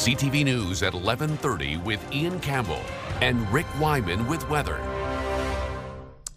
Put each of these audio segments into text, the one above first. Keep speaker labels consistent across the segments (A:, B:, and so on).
A: CTV News at 11:30 with Ian Campbell and Rick Wyman with weather.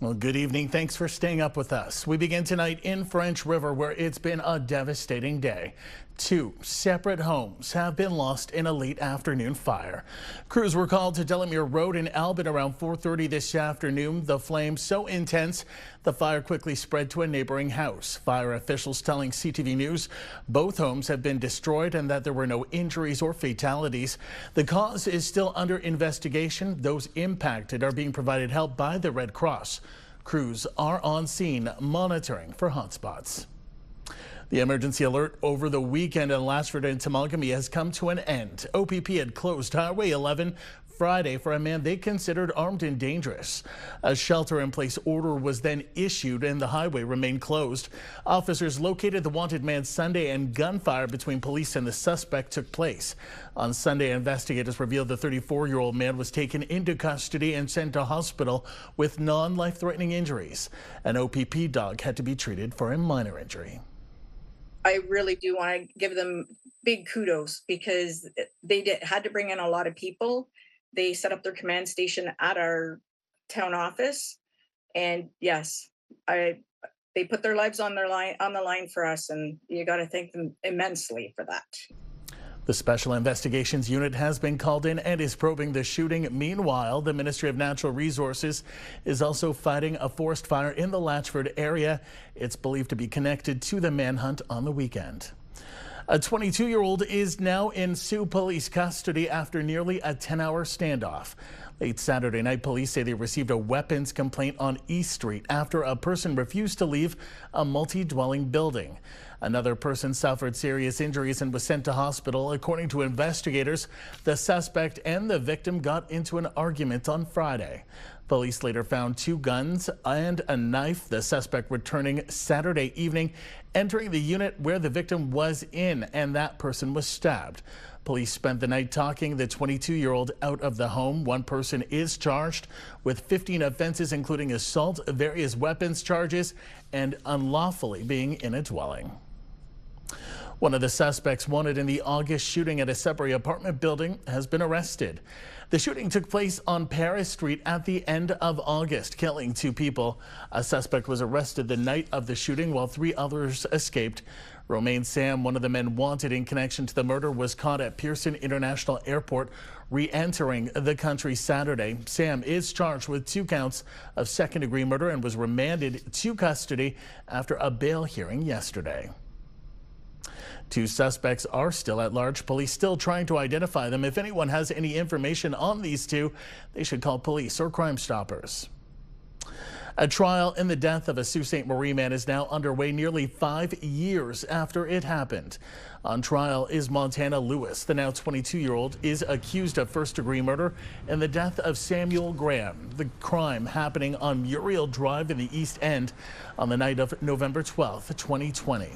B: Well, good evening. Thanks for staying up with us. We begin tonight in French River, where it's been a devastating day. 2 separate homes have been lost in a late afternoon fire. Crews were called to Delamere Road in Albin around 4:30 this afternoon. The flames so intense, the fire quickly spread to a neighboring house. Fire officials telling CTV News both homes have been destroyed and that there were no injuries or fatalities. The cause is still under investigation. Those impacted are being provided help by the Red Cross. Crews are on scene monitoring for hotspots. The emergency alert over the weekend in Latchford and Temagami has come to an end. OPP had closed Highway 11 Friday for a man they considered armed and dangerous. A shelter-in-place order was then issued and the highway remained closed. Officers located the wanted man Sunday and gunfire between police and the suspect took place. On Sunday, investigators revealed the 34-year-old man was taken into custody and sent to hospital with non-life-threatening injuries. An OPP dog had to be treated for a minor injury.
C: I really do want to give them big kudos because they had to bring in a lot of people. They set up their command station at our town office, and yes, they put their lives on the line for us, and you got to thank them immensely for that.
B: The Special Investigations Unit has been called in and is probing the shooting. Meanwhile, the Ministry of Natural Resources is also fighting a forest fire in the Latchford area. It's believed to be connected to the manhunt on the weekend. A 22-year-old is now in Sioux police custody after nearly a 10-hour standoff. Late Saturday night, police say they received a weapons complaint on East Street after a person refused to leave a multi-dwelling building. Another person suffered serious injuries and was sent to hospital. According to investigators, the suspect and the victim got into an argument on Friday. Police later found 2 guns and a knife. The suspect returning Saturday evening, entering the unit where the victim was in, and that person was stabbed. Police spent the night talking the 22-year-old out of the home. One person is charged with 15 offenses, including assault, various weapons charges, and unlawfully being in a dwelling. One of the suspects wanted in the August shooting at a Sudbury apartment building has been arrested. The shooting took place on Paris Street at the end of August, killing 2 people. A suspect was arrested the night of the shooting while 3 others escaped. Romaine Sam, one of the men wanted in connection to the murder, was caught at Pearson International Airport re-entering the country Saturday. Sam is charged with 2 counts of second-degree murder and was remanded to custody after a bail hearing yesterday. 2 suspects are still at large. Police still trying to identify them. If anyone has any information on these 2, they should call police or Crime Stoppers. A trial in the death of a Sault Ste. Marie man is now underway nearly 5 years after it happened. On trial is Montana Lewis. The now 22-year-old is accused of first-degree murder in the death of Samuel Graham. The crime happening on Muriel Drive in the East End on the night of November 12, 2020.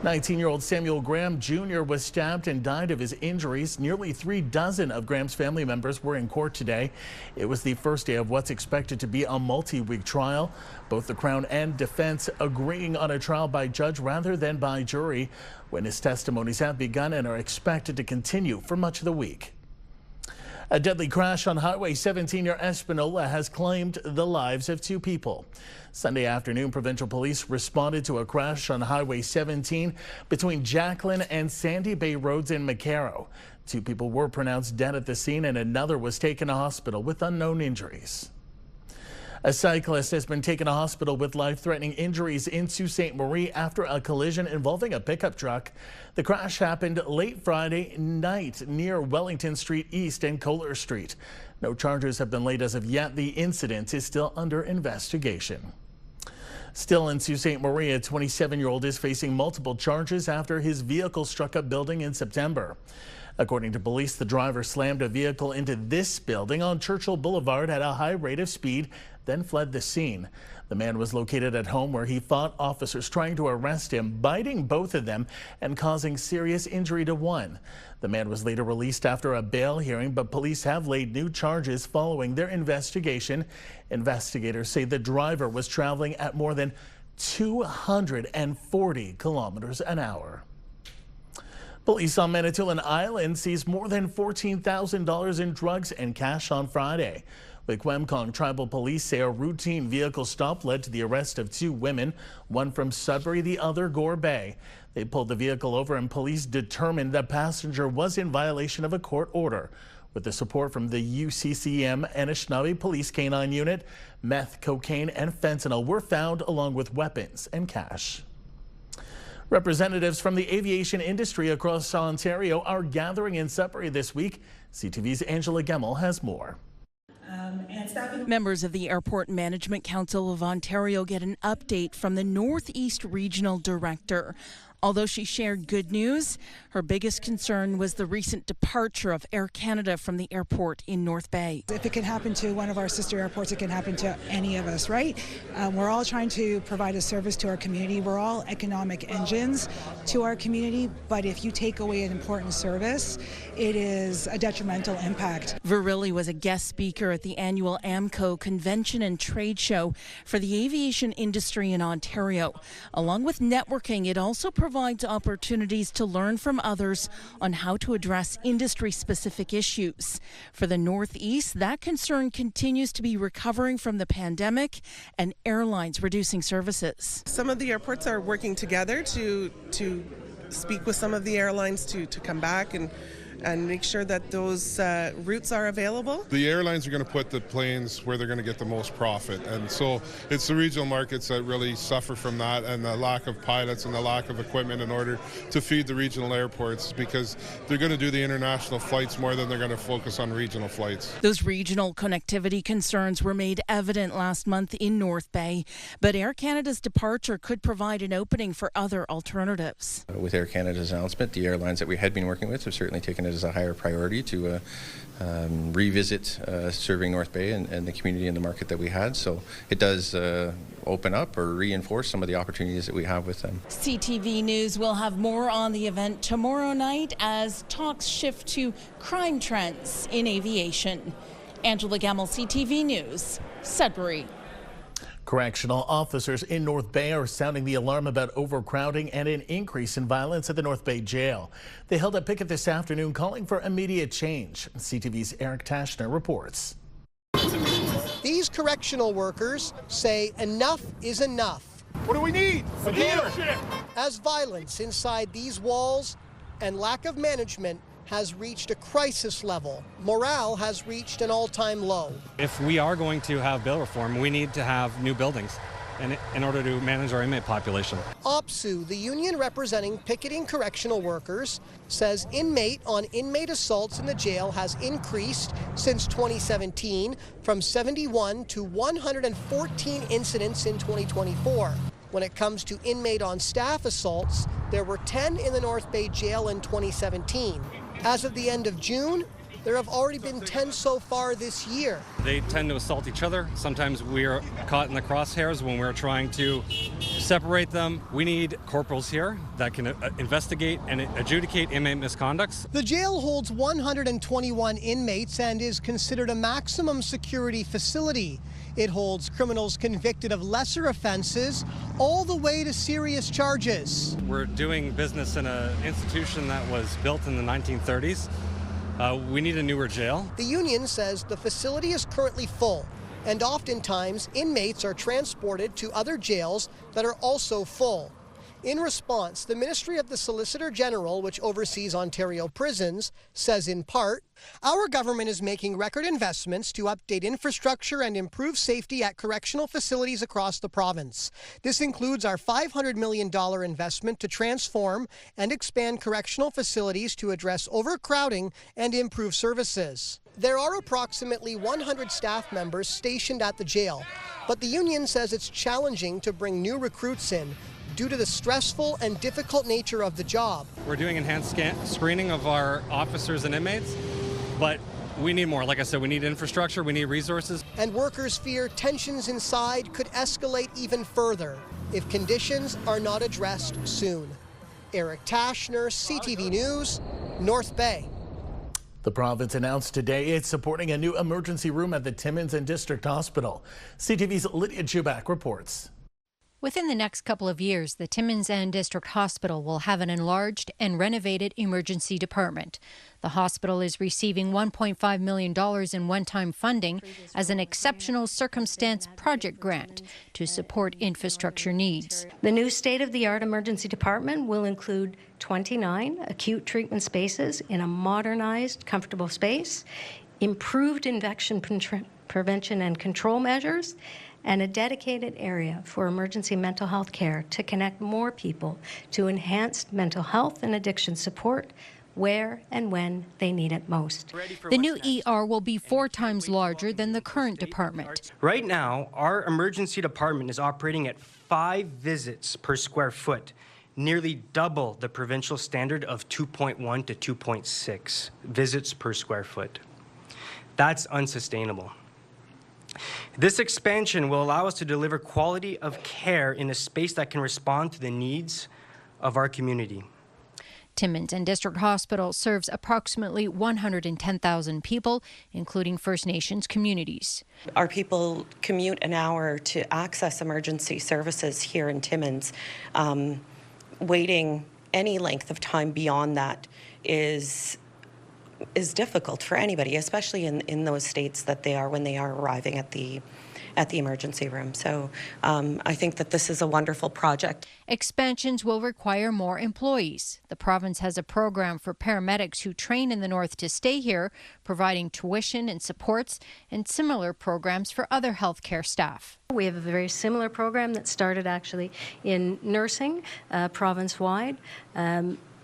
B: 19-year-old Samuel Graham Jr. was stabbed and died of his injuries. Nearly 3 dozen of Graham's family members were in court today. It was the first day of what's expected to be a multi-week trial. Both the Crown and defense agreeing on a trial by judge rather than by jury. Witness testimonies have begun and are expected to continue for much of the week. A deadly crash on Highway 17 near Espanola has claimed the lives of 2 people. Sunday afternoon, provincial police responded to a crash on Highway 17 between Jacqueline and Sandy Bay Roads in McCarrow. 2 people were pronounced dead at the scene and another was taken to hospital with unknown injuries. A cyclist has been taken to hospital with life-threatening injuries in Sault Ste. Marie after a collision involving a pickup truck. The crash happened late Friday night near Wellington Street East and Kohler Street. No charges have been laid as of yet. The incident is still under investigation. Still in Sault Ste. Marie, a 27-year-old is facing multiple charges after his vehicle struck a building in September. According to police, the driver slammed a vehicle into this building on Churchill Boulevard at a high rate of speed, then fled the scene. The man was located at home where he fought officers trying to arrest him, biting both of them and causing serious injury to one. The man was later released after a bail hearing, but police have laid new charges following their investigation. Investigators say the driver was traveling at more than 240 kilometers an hour. Police on Manitoulin Island seized more than $14,000 in drugs and cash on Friday. Wikwemkong Tribal Police say a routine vehicle stop led to the arrest of two women, one from Sudbury, the other Gore Bay. They pulled the vehicle over and police determined the passenger was in violation of a court order. With the support from the UCCM Anishinaabe Police Canine Unit, meth, cocaine, and fentanyl were found along with weapons and cash. Representatives from the aviation industry across Ontario are gathering in Sudbury this week. CTV's Angela Gemmell has more.
D: Members of the Airport Management Council of Ontario get an update from the Northeast Regional Director. Although she shared good news, her biggest concern was the recent departure of Air Canada from the airport in North Bay.
E: If it can happen to one of our sister airports, it can happen to any of us, right? We're all trying to provide a service to our community. We're all economic engines to our community, but if you take away an important service, it is a detrimental impact.
D: Verrilli was a guest speaker at the annual AMCO Convention and Trade Show for the aviation industry in Ontario. Along with networking, it also provides opportunities to learn from others on how to address industry-specific issues. For the Northeast, that concern continues to be recovering from the pandemic and airlines reducing services.
F: Some of the airports are working together to speak with some of the airlines to come back and make sure that those routes are available.
G: The airlines are going to put the planes where they're going to get the most profit, and so it's the regional markets that really suffer from that, and the lack of pilots and the lack of equipment in order to feed the regional airports, because they're going to do the international flights more than they're going to focus on regional flights.
D: Those regional connectivity concerns were made evident last month in North Bay, but Air Canada's departure could provide an opening for other alternatives.
H: With Air Canada's announcement, the airlines that we had been working with have certainly taken it as a higher priority to revisit serving North Bay and the community and the market that we had. So it does open up or reinforce some of the opportunities that we have with them.
D: CTV News will have more on the event tomorrow night as talks shift to crime trends in aviation. Angela Gemmell, CTV News, Sudbury.
B: Correctional officers in North Bay are sounding the alarm about overcrowding and an increase in violence at the North Bay Jail. They held a picket this afternoon calling for immediate change. CTV's Eric Tashner reports.
I: These correctional workers say enough is enough.
J: What do we need? Leadership.
I: As violence inside these walls and lack of management has reached a crisis level. Morale has reached an all-time low.
K: If we are going to have bill reform, we need to have new buildings in order to manage our inmate population.
I: OPSU, the union representing picketing correctional workers, says inmate-on-inmate assaults in the jail has increased since 2017 from 71 to 114 incidents in 2024. When it comes to inmate-on-staff assaults, there were 10 in the North Bay Jail in 2017. As of the end of June, there have already been 10 so far this year.
K: They tend to assault each other. Sometimes we are caught in the crosshairs when we're trying to separate them. We need corporals here that can investigate and adjudicate inmate misconducts.
I: The jail holds 121 inmates and is considered a maximum security facility. It holds criminals convicted of lesser offenses all the way to serious charges.
K: We're doing business in an institution that was built in the 1930s. We need a newer jail.
I: The union says the facility is currently full, and oftentimes inmates are transported to other jails that are also full. In response, the Ministry of the Solicitor General, which oversees Ontario prisons, says in part, our government is making record investments to update infrastructure and improve safety at correctional facilities across the province. This includes our $500 million investment to transform and expand correctional facilities to address overcrowding and improve services. There are approximately 100 staff members stationed at the jail, but the union says it's challenging to bring new recruits in due to the stressful and difficult nature of the job.
K: We're doing enhanced screening of our officers and inmates, but we need more. Like I said, we need infrastructure, we need resources.
I: And workers fear tensions inside could escalate even further if conditions are not addressed soon. Eric Tashner, CTV News, North Bay.
B: The province announced today it's supporting a new emergency room at the Timmins and District Hospital. CTV's Lydia Chubak reports.
L: Within the next couple of years, the Timmins and District Hospital will have an enlarged and renovated emergency department. The hospital is receiving $1.5 million in one-time funding as an exceptional circumstance project grant to support infrastructure needs.
M: The new state-of-the-art emergency department will include 29 acute treatment spaces in a modernized, comfortable space, improved infection prevention and control measures, and a dedicated area for emergency mental health care to connect more people to enhanced mental health and addiction support where and when they need it most.
L: The new ER will be 4 times larger than the current department.
N: Right now, our emergency department is operating at 5 visits per square foot, nearly double the provincial standard of 2.1 to 2.6 visits per square foot. That's unsustainable. This expansion will allow us to deliver quality of care in a space that can respond to the needs of our community.
L: Timmins and District Hospital serves approximately 110,000 people, including First Nations communities.
O: Our people commute an hour to access emergency services here in Timmins. Waiting any length of time beyond that is difficult for anybody, especially in those states that they are when they are arriving at the emergency room. So I think that this is a wonderful project.
L: Expansions will require more employees. The province has a program for paramedics who train in the north to stay here, providing tuition and supports, and similar programs for other healthcare staff.
M: We have a very similar program that started actually in nursing province-wide.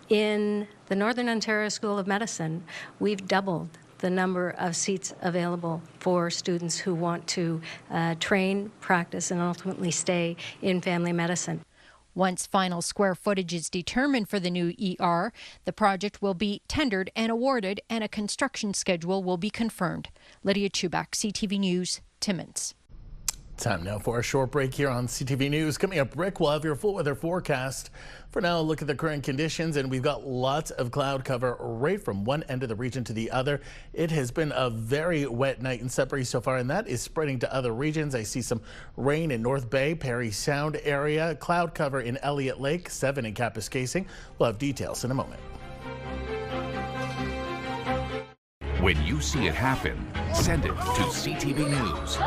M: In the Northern Ontario School of Medicine, we've doubled the number of seats available for students who want to train, practice, and ultimately stay in family medicine.
L: Once final square footage is determined for the new ER, the project will be tendered and awarded, and a construction schedule will be confirmed. Lydia Chubak, CTV News, Timmins.
B: Time now for a short break here on CTV News. Coming up, Rick will have your full weather forecast. For now, look at the current conditions, and we've got lots of cloud cover right from one end of the region to the other. It has been a very wet night in Sudbury so far, and that is spreading to other regions. I see some rain in North Bay, Parry Sound area, cloud cover in Elliott Lake, 7 in Kapuskasing. We'll have details in a moment.
A: When you see it happen, send it to CTV News.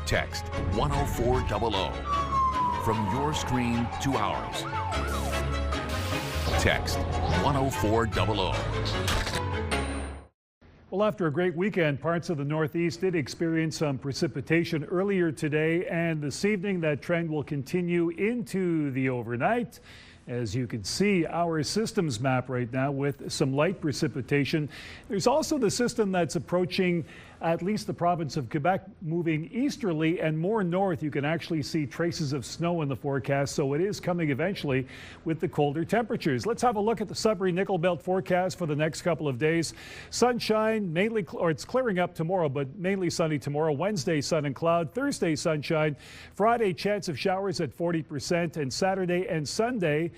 A: Text 10400 from your screen to ours. Text 10400.
P: Well, after a great weekend, parts of the Northeast did experience some precipitation earlier today, and this evening that trend will continue into the overnight. As you can see, our systems map right now with some light precipitation. There's also the system that's approaching at least the province of Quebec, moving easterly and more north. You can actually see traces of snow in the forecast, so it is coming eventually with the colder temperatures. Let's have a look at the Sudbury Nickel Belt forecast for the next couple of days. Sunshine, mainly, or it's clearing up tomorrow, but mainly sunny tomorrow. Wednesday, sun and cloud. Thursday, sunshine. Friday, chance of showers at 40%, and Saturday and Sunday,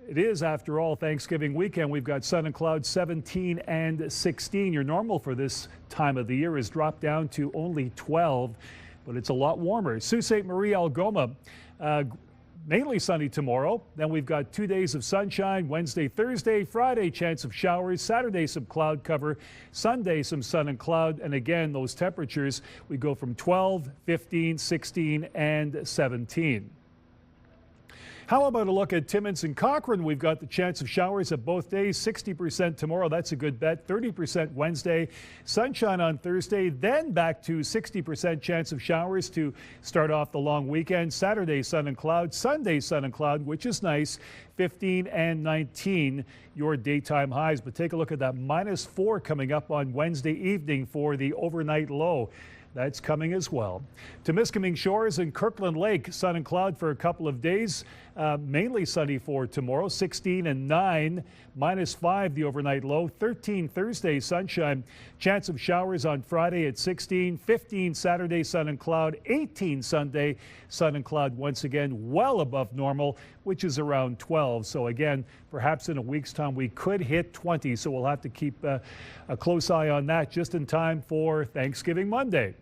P: it is, after all, Thanksgiving weekend. We've got sun and clouds 17 and 16. Your normal for this time of the year is dropped down to only 12, but it's a lot warmer. Sault Ste. Marie, Algoma, mainly sunny tomorrow. Then we've got 2 days of sunshine, Wednesday, Thursday, Friday, chance of showers, Saturday, some cloud cover, Sunday, some sun and cloud. And again, those temperatures, we go from 12, 15, 16, and 17. How about a look at Timmins and Cochrane? We've got the chance of showers at both days, 60% tomorrow. That's a good bet. 30% Wednesday, sunshine on Thursday, then back to 60% chance of showers to start off the long weekend. Saturday, sun and cloud. Sunday, sun and cloud, which is nice. 15 and 19, your daytime highs. But take a look at that -4 coming up on Wednesday evening for the overnight low. That's coming as well. Temiskaming Shores and Kirkland Lake, sun and cloud for a couple of days. Mainly sunny for tomorrow, 16 and 9, -5 the overnight low. 13 Thursday, sunshine. Chance of showers on Friday at 16, 15 Saturday, sun and cloud, 18 Sunday, sun and cloud once again, well above normal, which is around 12. So again, perhaps in a week's time we could hit 20, so we'll have to keep a close eye on that just in time for Thanksgiving Monday.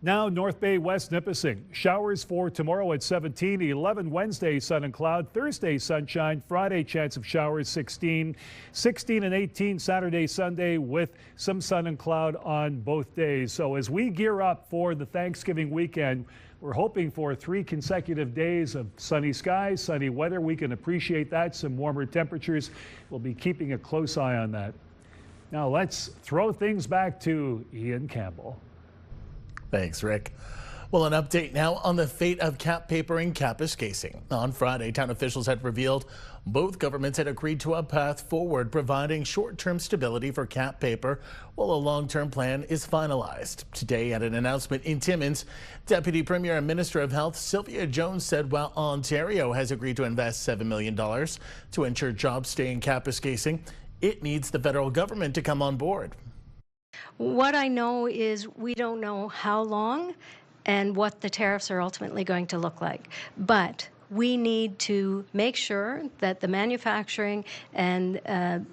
P: Now, North Bay, West Nipissing. Showers for tomorrow at 17, 11 Wednesday, sun and cloud, Thursday, sunshine, Friday, chance of showers 16, 16 and 18 Saturday, Sunday with some sun and cloud on both days. So as we gear up for the Thanksgiving weekend, we're hoping for 3 consecutive days of sunny skies, sunny weather. We can appreciate that. Some warmer temperatures. We'll be keeping a close eye on that. Now let's throw things back to Ian Campbell.
B: Thanks, Rick. Well, an update now on the fate of cap paper and campus casing. On Friday, town officials had revealed both governments had agreed to a path forward, providing short-term stability for cap paper while a long-term plan is finalized. Today, at an announcement in Timmins, Deputy Premier and Minister of Health Sylvia Jones said while Ontario has agreed to invest $7 million to ensure jobs stay in campus casing, it needs the federal government to come on board.
M: What I know is we don't know how long and what the tariffs are ultimately going to look like. But we need to make sure that the manufacturing and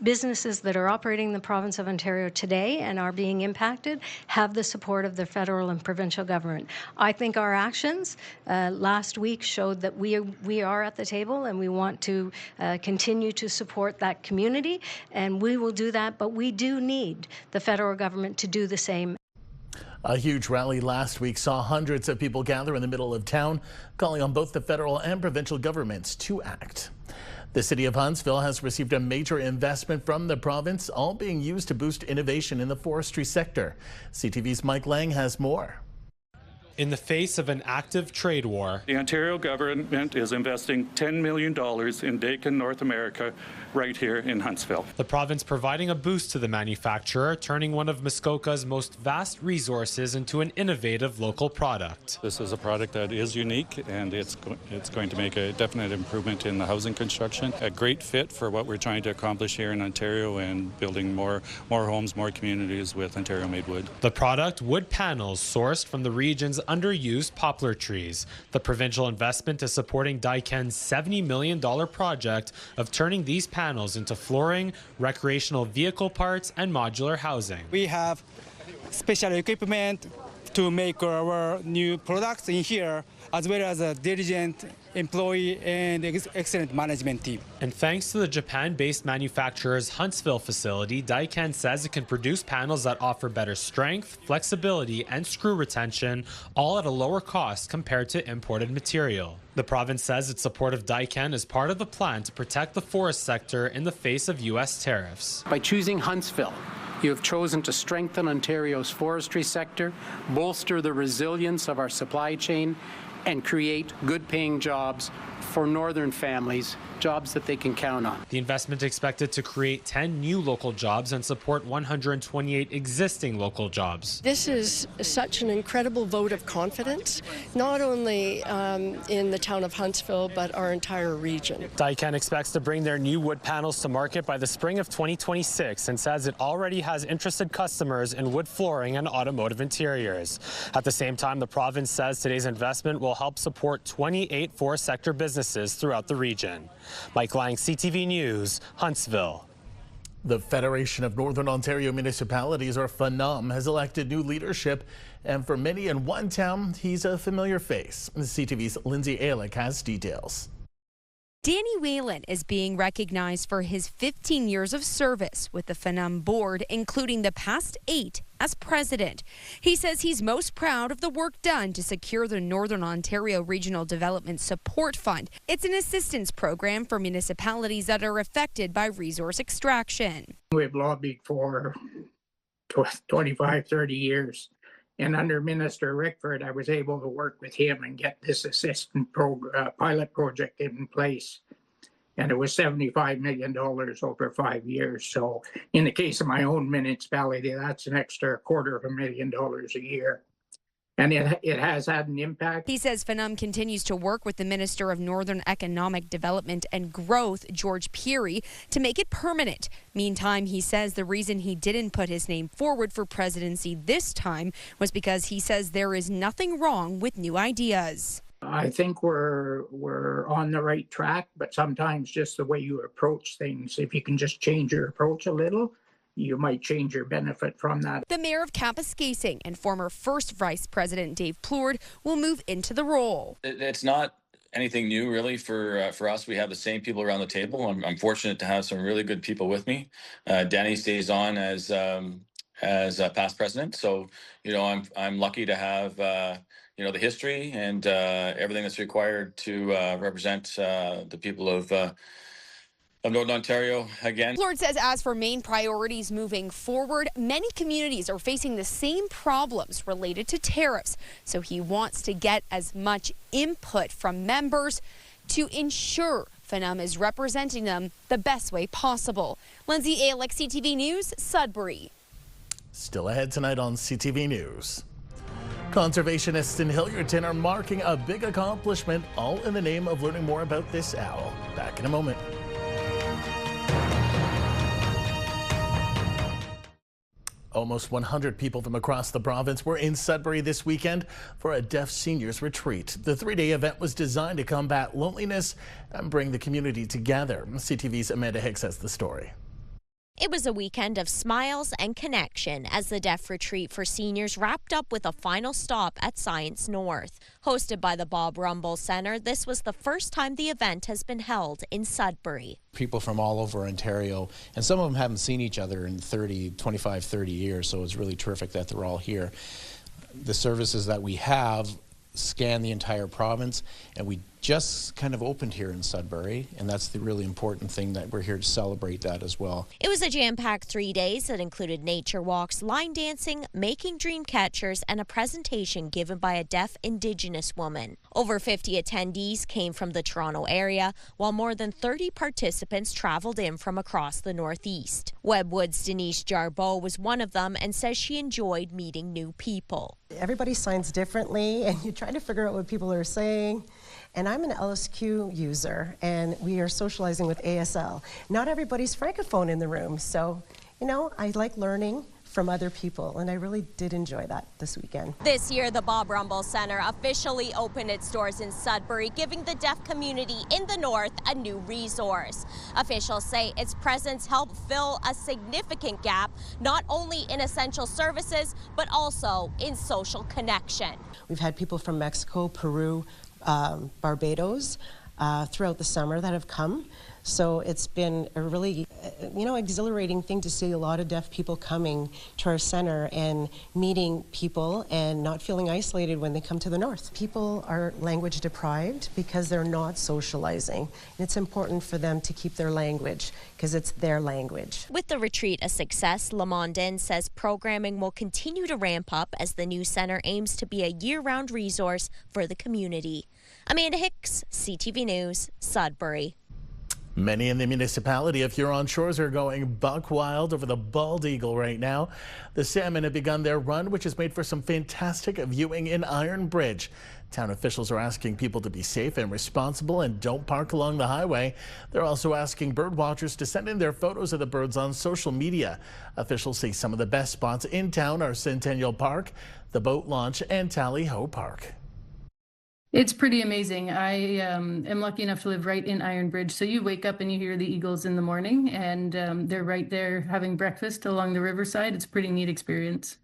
M: businesses that are operating in the province of Ontario today and are being impacted have the support of the federal and provincial government. I think our actions last week showed that we are at the table and we want to continue to support that community, and we will do that, but we do need the federal government to do the same.
B: A huge rally last week saw hundreds of people gather in the middle of town, calling on both the federal and provincial governments to act. The city of Huntsville has received a major investment from the province, all being used to boost innovation in the forestry sector. CTV's Mike Lang has more.
Q: In the face of an active trade war,
R: the Ontario government is investing $10 million in Dakin, North America, right here in Huntsville.
Q: The province providing a boost to the manufacturer, turning one of Muskoka's most vast resources into an innovative local product.
R: This is a product that is unique, and it's going to make a definite improvement in the housing construction. A great fit for what we're trying to accomplish here in Ontario and building more homes, more communities with Ontario-made wood.
Q: The product, wood panels sourced from the region's underused poplar trees. The provincial investment is supporting Daiken's $70 million project of turning these panels into flooring, recreational vehicle parts, and modular housing.
S: We have special equipment to make our new products in here, as well as a diligent employee and excellent management team.
Q: And thanks to the Japan-based manufacturer's Huntsville facility, Daiken says it can produce panels that offer better strength, flexibility, and screw retention, all at a lower cost compared to imported material. The province says its support of Daiken is part of the plan to protect the forest sector in the face of U.S. tariffs.
T: By choosing Huntsville, you have chosen to strengthen Ontario's forestry sector, bolster the resilience of our supply chain, and create good-paying jobs for northern families, jobs that they can count on.
Q: The investment is expected to create 10 new local jobs and support 128 existing local jobs.
U: This is such an incredible vote of confidence, not only in the town of Huntsville, but our entire region.
Q: Daiken expects to bring their new wood panels to market by the spring of 2026 and says it already has interested customers in wood flooring and automotive interiors. At the same time, the province says today's investment will help support 28 forest sector businesses throughout the region. Mike Lang, CTV News, Huntsville.
B: The Federation of Northern Ontario Municipalities, or FNOM, has elected new leadership, and for many in one town, he's a familiar face. CTV's Lindsay Alick has details.
V: Danny Whalen is being recognized for his 15 years of service with the FNOM board, including the past 8 as president. He says he's most proud of the work done to secure the Northern Ontario Regional Development Support Fund. It's an assistance program for municipalities that are affected by resource extraction.
W: We've lobbied for 25, 30 years. And under Minister Rickford, I was able to work with him and get this pilot project in place. And it was $75 million over 5 years. So in the case of my own municipality, that's an extra $250,000 a year. And it has had an impact.
V: He says FNOM continues to work with the Minister of Northern Economic Development and Growth, George Peary, to make it permanent. Meantime, he says the reason he didn't put his name forward for presidency this time was because he says there is nothing wrong with new ideas.
W: I think we're on the right track, but sometimes just the way you approach things, if you can just change your approach a little, you might change your benefit from that.
V: The mayor of Kapuskasing and former first vice president Dave Plourde will move into the role.
C: It's not anything new really for us. We have the same people around the table. I'm fortunate to have some really good people with me. Danny stays on as past president, so I'm lucky to have the history and everything that's required to represent the people of Northern Ontario again.
V: Plourde says as for main priorities moving forward, many communities are facing the same problems related to tariffs. So he wants to get as much input from members to ensure FNUM is representing them the best way possible. Lindsay Alex, CTV News, Sudbury.
B: Still ahead tonight on CTV News. Conservationists in Hilliardton are marking a big accomplishment, all in the name of learning more about this owl. Back in a moment. Almost 100 people from across the province were in Sudbury this weekend for a deaf seniors retreat. The three-day event was designed to combat loneliness and bring the community together. CTV's Amanda Hicks has the story.
E: It was a weekend of smiles and connection as the Deaf Retreat for Seniors wrapped up with a final stop at Science North. Hosted by the Bob Rumble Centre, this was the first time the event has been held in Sudbury.
F: People from all over Ontario, and some of them haven't seen each other in 25, 30 years, so it's really terrific that they're all here. The services that we have scan the entire province, and we just kind of opened here in Sudbury, and that's the really important thing, that we're here to celebrate that as well.
E: It was a jam-packed 3 days that included nature walks, line dancing, making dream catchers, and a presentation given by a deaf Indigenous woman. Over 50 attendees came from the Toronto area, while more than 30 participants traveled in from across the Northeast. Webwood's Denise Jarbeau was one of them and says she enjoyed meeting new people.
X: Everybody signs differently, and you try to figure out what people are saying. And I'm an LSQ user, and we are socializing with ASL. Not everybody's francophone in the room, so, I like learning from other people, and I really did enjoy that this weekend.
E: This year, the Bob Rumble Centre officially opened its doors in Sudbury, giving the deaf community in the north a new resource. Officials say its presence helped fill a significant gap, not only in essential services, but also in social connection.
X: We've had people from Mexico, Peru, Barbados throughout the summer that have come. So it's been a really, exhilarating thing to see a lot of deaf people coming to our center and meeting people and not feeling isolated when they come to the north. People are language deprived because they're not socializing. And it's important for them to keep their language because it's their language.
E: With the retreat a success, Lamondin says programming will continue to ramp up as the new center aims to be a year-round resource for the community. Amanda Hicks, CTV News, Sudbury.
B: Many in the municipality of Huron Shores are going buck wild over the bald eagle right now. The salmon have begun their run, which has made for some fantastic viewing in Iron Bridge. Town officials are asking people to be safe and responsible and don't park along the highway. They're also asking bird watchers to send in their photos of the birds on social media. Officials say some of the best spots in town are Centennial Park, the Boat Launch, and Tally Ho Park.
Y: It's pretty amazing. I am lucky enough to live right in Iron Bridge. So you wake up and you hear the eagles in the morning, and they're right there having breakfast along the riverside. It's a pretty neat experience.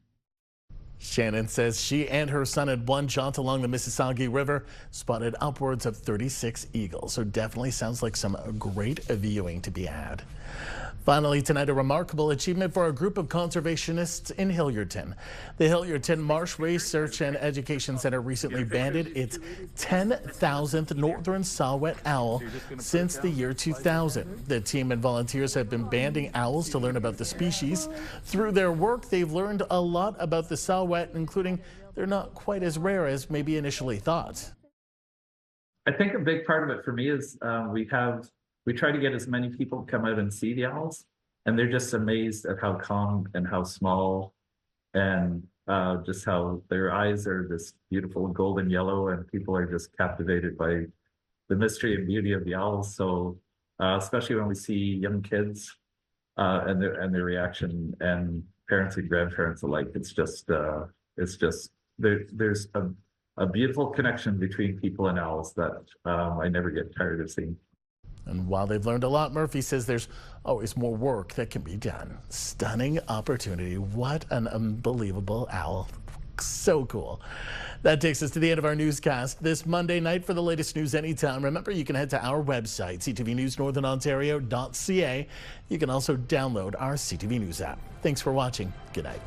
B: Shannon says she and her son had one jaunt along the Mississauga River, spotted upwards of 36 eagles. So definitely sounds like some great viewing to be had. Finally tonight, a remarkable achievement for a group of conservationists in Hilliardton. The Hilliardton Marsh Research and Education Center recently banded its 10,000th northern saw-whet owl since the year 2000. The team and volunteers have been banding owls to learn about the species. Through their work, they've learned a lot about the saw-whet, including they're not quite as rare as maybe initially thought.
Z: I think a big part of it for me is we try to get as many people to come out and see the owls, and they're just amazed at how calm and how small, and just how their eyes are this beautiful golden yellow, and people are just captivated by the mystery and beauty of the owls. So especially when we see young kids and their reaction, and parents and grandparents alike, it's just there's a beautiful connection between people and owls that I never get tired of seeing.
B: And while they've learned a lot, Murphy says there's always more work that can be done. Stunning opportunity. What an unbelievable owl. So cool. That takes us to the end of our newscast this Monday night. For the latest news anytime, remember you can head to our website, CTVNewsNorthernOntario.ca. You can also download our CTV News app. Thanks for watching. Good night.